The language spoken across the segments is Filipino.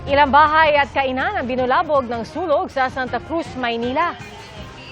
Ilang bahay at kainan ang binulabog ng sunog sa Santa Cruz, Maynila.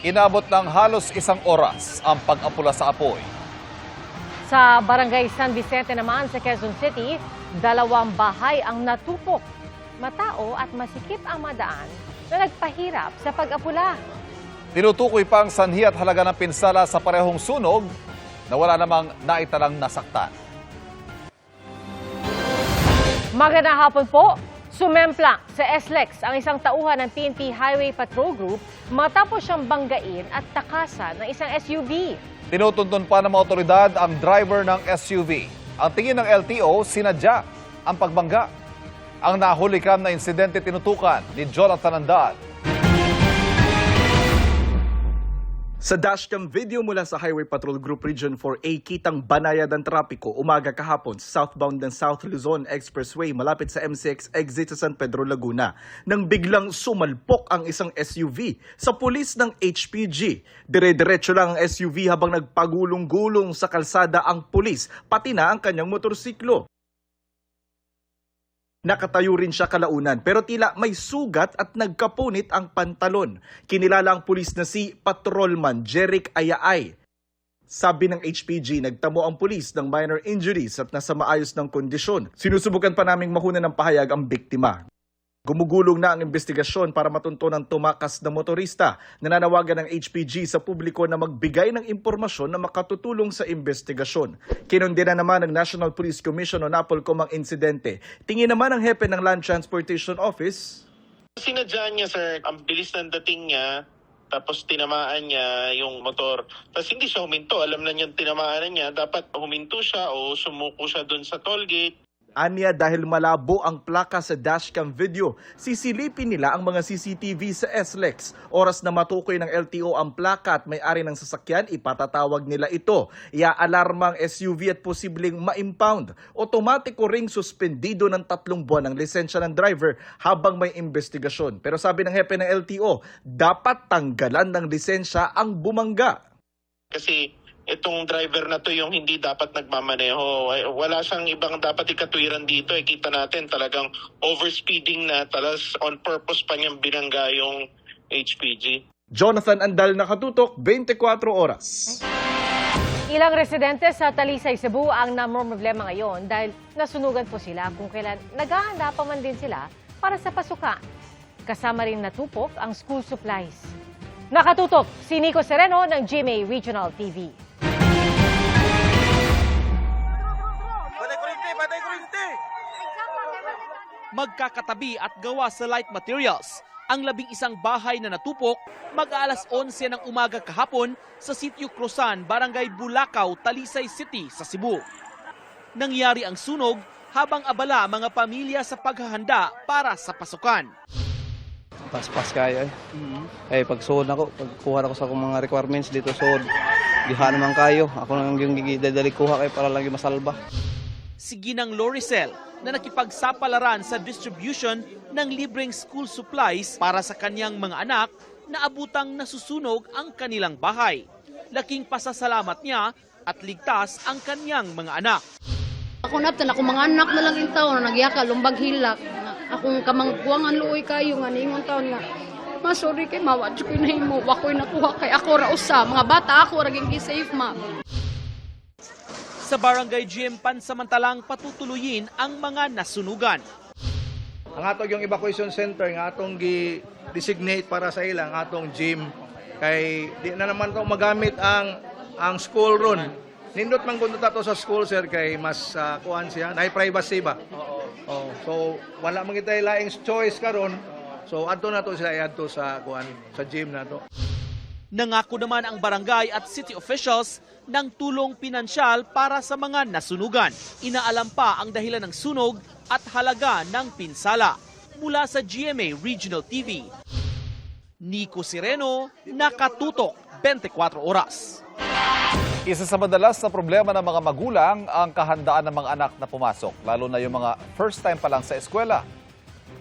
Inabot ng halos 1 oras ang pag-apula sa apoy. Sa Barangay San Vicente naman sa Quezon City, 2 bahay ang natupok. Matao at masikip ang madaan na nagpahirap sa pag-apula. Tinutukoy pa ang sanhi at halaga ng pinsala sa parehong sunog na wala namang naitalang nasaktan. Magandang hapon po. Sumemplang sa SLEX ang isang tauhan ng PNP Highway Patrol Group matapos siyang banggain at takasan ng isang SUV. Tinutuntun pa ng mga otoridad ang driver ng SUV. Ang tingin ng LTO, sinadya ang pagbangga. Ang nahulikam na insidente tinutukan ni Jonathan Andal. Sa dashcam video mula sa Highway Patrol Group Region 4A, kitang banayad ang trapiko umaga kahapon sa southbound ng South Luzon Expressway malapit sa MCX exit sa San Pedro, Laguna. Nang biglang sumalpok ang isang SUV sa pulis ng HPG. Dire-diretso lang ang SUV habang nagpagulong-gulong sa kalsada ang pulis, pati na ang kanyang motorsiklo. Nakatayo rin siya kalaunan pero tila may sugat at nagkapunit ang pantalon. Kinilala ang pulis na si Patrolman Jeric Ayaay. Sabi ng HPG, nagtamo ang pulis ng minor injuries at nasa maayos ng kondisyon. Sinusubukan pa naming mahuna ng pahayag ang biktima. Gumugulong na ang investigasyon para matunto ng tumakas na motorista. Nananawagan ng HPG sa publiko na magbigay ng impormasyon na makatutulong sa investigasyon. Kinundina naman ng National Police Commission o NAPOLCOM ang insidente. Tingin naman ng hepe ng Land Transportation Office. Sinadya niya, sir, ang bilis ng dating niya, tapos tinamaan niya yung motor. Tapos hindi siya huminto. Alam na niya tinamaan niya. Dapat huminto siya o sumuko siya dun sa tollgate. Anya, dahil malabo ang plaka sa dashcam video, sisilipin nila ang mga CCTV sa SLEX. Oras na matukoy ng LTO ang plaka at may-ari ng sasakyan, ipatatawag nila ito. Ia-alarma ang SUV at posibleng ma-impound. Otomatiko ring suspendido ng 3 buwan ang lisensya ng driver habang may investigasyon. Pero sabi ng hepe ng LTO, dapat tanggalan ng lisensya ang bumangga. Kasi itong driver na to yung hindi dapat nagmamaneho. Wala siyang ibang dapat ikatwiran dito. Kita natin talagang overspeeding na, talas on purpose pa niyang binangga yung HPG. Jonathan Andal, nakatutok, 24 oras. Ilang residente sa Talisay, Cebu ang namomroblema ngayon dahil nasunugan po sila kung kailan naghahanda pa man din sila para sa pasukan. Kasama rin natupok ang school supplies. Nakatutok si Nico Sereno ng GMA Regional TV. Magkakatabi at gawa sa light materials ang 11 bahay na natupok mag-aalas 11 ng umaga kahapon sa Sitio Cruzan, Barangay Bulacau, Talisay City sa Cebu. Nangyari ang sunog habang abala ang mga pamilya sa paghahanda para sa pasukan. Paspas kayo eh. Pagsuod ako, pagkuha ako sa akong mga requirements dito suod. Diha naman kayo. Ako nang yung dadali kuha kayo para lang yung masalba. Si Ginang Loricel na nakipagsapalaran sa distribution ng libreng school supplies para sa kanyang mga anak na abutang nasusunog ang kanilang bahay. Laking pasasalamat niya at ligtas ang kanyang mga anak. Ako naptan, ako mga anak na lang yung taon na nagyaka, lumbag hilak. Akong kamangkuangan luoy kayo nga ningon taon nga. Sorry kay mawad ko na himo, wako'y nakuha kay ako rausa. Mga bata ako raging gi-safe ma. Sa Barangay Gym, pansamantalang patutuloyin ang mga nasunugan. Ang atong yung evacuation center nga atong gi-designate para sa ilang atong gym kay di na naman to magamit ang school run. Nindot man kuno tato sa school sir kay mas kuan siya, nay privacy ba? Oh, so wala man kitay laing choice karon. So adto na to sila iadto sa kuan sa gym na to. Nangako naman ang barangay at city officials ng tulong pinansyal para sa mga nasunugan. Inaalam pa ang dahilan ng sunog at halaga ng pinsala. Mula sa GMA Regional TV, Nico Sereno, nakatutok 24 oras. Isa sa madalas na problema ng mga magulang ang kahandaan ng mga anak na pumasok, lalo na yung mga first time pa lang sa eskwela.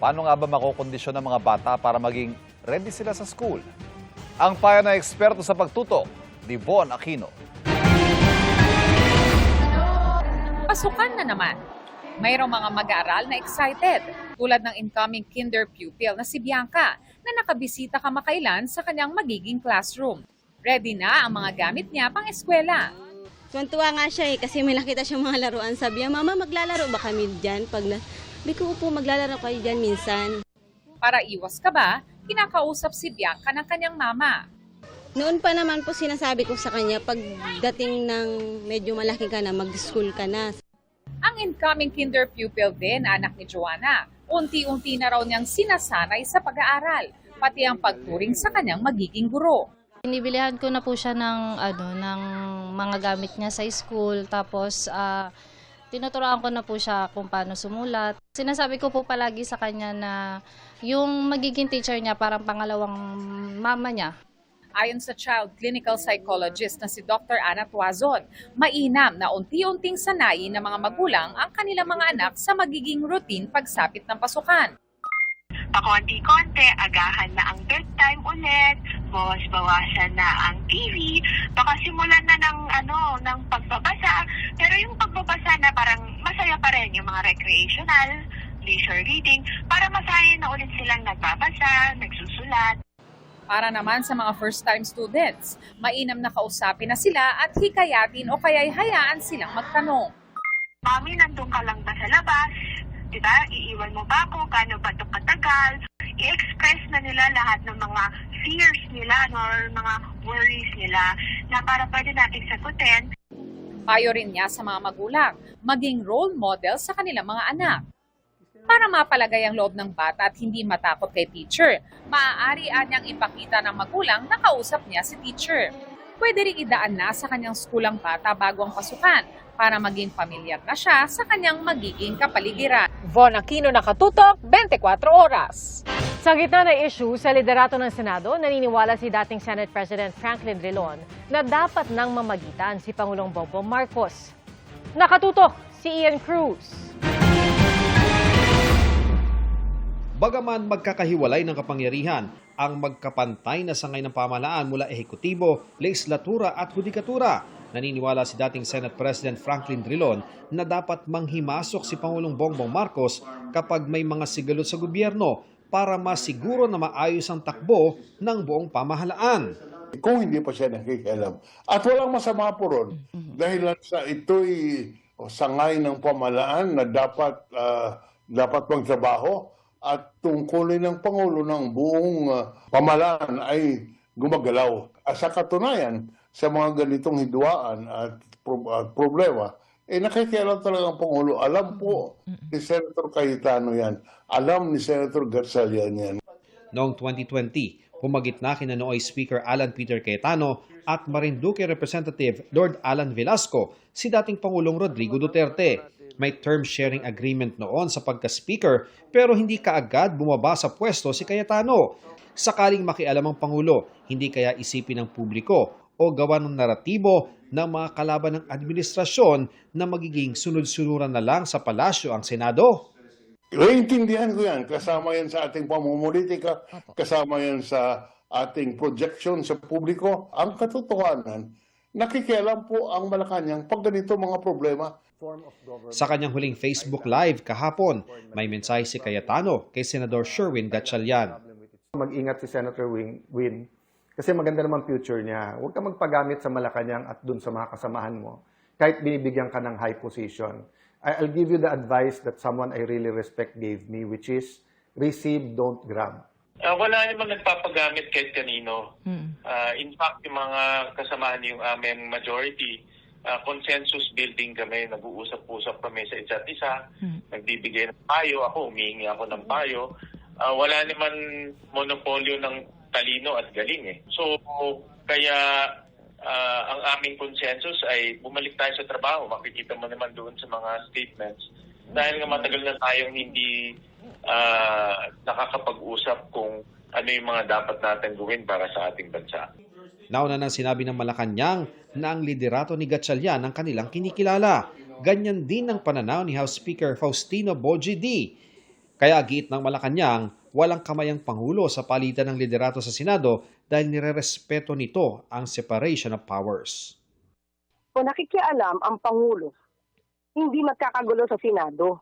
Paano nga ba makokondisyon ng mga bata para maging ready sila sa school? Ang payo ng eksperto sa pagtutok, Devon Aquino. Pasukan na naman. Mayroong mga mag-aaral na excited, tulad ng incoming kinder pupil na si Bianca na nakabisita kamakailan sa kanyang magiging classroom. Ready na ang mga gamit niya pang eskwela. Tuwan-tuwa nga siya kasi may nakita siyang mga laruan. Sabi niya, Mama, maglalaro ba kami dyan? Sabi ko po, maglalaro kayo dyan minsan. Para iwas kaba, kinakausap si Bianca ng kanyang mama. Noon pa naman po sinasabi ko sa kanya, pagdating ng medyo malaki ka na, mag-school ka na. Ang incoming kinder pupil din, anak ni Joanna, unti-unti na raw niyang sinasanay sa pag-aaral, pati ang pagturing sa kanyang magiging guro. Inibilihan ko na po siya ng mga gamit niya sa school, tapos tinuturoan ko na po siya kung paano sumulat. Sinasabi ko po palagi sa kanya na yung magiging teacher niya parang pangalawang mama niya. Ayon sa child clinical psychologist na si Dr. Ana Tuazon, mainam na unti-unting sanayin ng mga magulang ang kanilang mga anak sa magiging routine pagsapit ng pasukan. Pakonti-konti, agahan na ang bedtime ulit, bawas-bawasan na ang TV, baka simulan na ng pagbabasa, pero yung pagbabasa na parang masaya pa rin yung mga recreational, leisure reading, para masaya na ulit silang nagbabasa, nagsusulat. Para naman sa mga first-time students, mainam na kausapin na sila at hikayatin o kaya'y hayaan silang magtanong. Mami, nandun ka lang ba sa labas? Diba? Iiwan mo ba ako? Gaano ba ito katagal? I-express na nila lahat ng mga fears nila or mga worries nila na para pwede natin sagutin. Payo rin niya sa mga magulang, maging role model sa kanilang mga anak. Para mapalagay ang loob ng bata at hindi matakot kay teacher, maaari niyang ipakita ng magulang na kausap niya si teacher. Pwede rin idaan na sa kanyang skulang bata bago ang pasukan para maging pamilyar na siya sa kanyang magiging kapaligiran. Von Aquino, Nakatutok, 24 Oras. Sa gitna ng issue sa liderato ng Senado, naniniwala si dating Senate President Franklin Drilon na dapat nang mamagitan si Pangulong Bongbong Marcos. Nakatutok si Ian Cruz. Bagaman magkakahiwalay ng kapangyarihan ang magkapantay na sangay ng pamahalaan mula ehekutibo, legislatura at hudikatura, naniniwala si dating Senate President Franklin Drilon na dapat manghimasok si Pangulong Bongbong Marcos kapag may mga sigalot sa gobyerno para masiguro na maayos ang takbo ng buong pamahalaan. Kung hindi pa siya nakikialam. At walang masama po ron dahil sa ito'y sangay ng pamahalaan na dapat magtrabaho at tungkulin ng Pangulo ng buong pamahalaan ay gumagalaw. Sa katunayan, sa mga ganitong hidwaan at problema, nakikialam talaga ang Pangulo. Alam po ni Senator Cayetano yan. Alam ni Senator Gatchalian yan. Noong 2020, humagitna kina Nooy Speaker Alan Peter Cayetano at Marinduque Representative Lord Alan Velasco si dating Pangulong Rodrigo Duterte. May term sharing agreement noon sa pagka-speaker pero hindi kaagad bumaba sa pwesto si Cayetano. Sakaling makialam ang Pangulo, hindi kaya isipin ng publiko o gawa ng naratibo ng mga kalaban ng administrasyon na magiging sunod-sunuran na lang sa palasyo ang Senado? Iintindihan ko yan. Kasama yan sa ating pamumulitika, kasama yan sa ating projection sa publiko. Ang katotohanan, nakikialam po ang Malacanang pag ganito mga problema. Sa kanyang huling Facebook Live kahapon, may mensahe si Cayetano kay Senador Sherwin Gatchalian. Mag-ingat si Senator Win kasi maganda naman future niya. Huwag ka magpagamit sa Malacanang at dun sa mga kasamahan mo kahit binibigyan ka ng high position. I'll give you the advice that someone I really respect gave me, which is receive, don't grab. Wala namang nagpapagamit kahit kanino. In fact, yung mga kasamahan yung aming majority, consensus building kami, nag-uusap-usap kami sa isa't isa, nagbibigay ng payo, ako humihingi ako ng payo. Wala naman monopolyo ng talino at galing eh. So, kaya ang aming consensus ay bumalik tayo sa trabaho. Makikita mo naman doon sa mga statements. Dahil nga matagal na tayong hindi nakakapag-usap kung ano yung mga dapat natin gawin para sa ating bansa. Nauna nang sinabi ng Malacanang na ang liderato ni Gatchalian ang kanilang kinikilala. Ganyan din ang pananaw ni House Speaker Faustino Bogie D. Kaya giit ng Malacanang, walang kamay ang Pangulo sa palitan ng liderato sa Senado dahil nirerespeto nito ang separation of powers. Kung nakikialam ang Pangulo hindi magkakagulo sa Senado.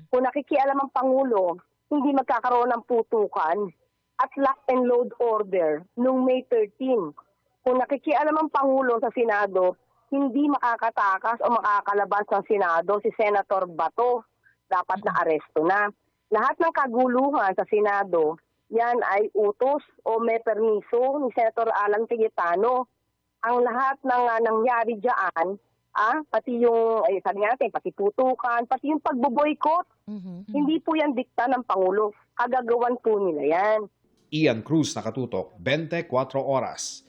Kung nakikialam ang Pangulo, hindi magkakaroon ng putukan at lock and load order noong May 13. Kung nakikialam ang Pangulo sa Senado, hindi makakatakas o makakalabas ng Senado si Senator Bato. Dapat na aresto na. Lahat ng kaguluhan sa Senado, yan ay utos o may permiso ni Senator Alan Cayetano. Ang lahat ng nangyari dyan, pati yung, sabi natin, pati putukan, pati yung pagboboykot. Hindi po yan dikta ng Pangulo. Kagagawan po nila yan. Ian Cruz, Nakatutok, 24 Oras.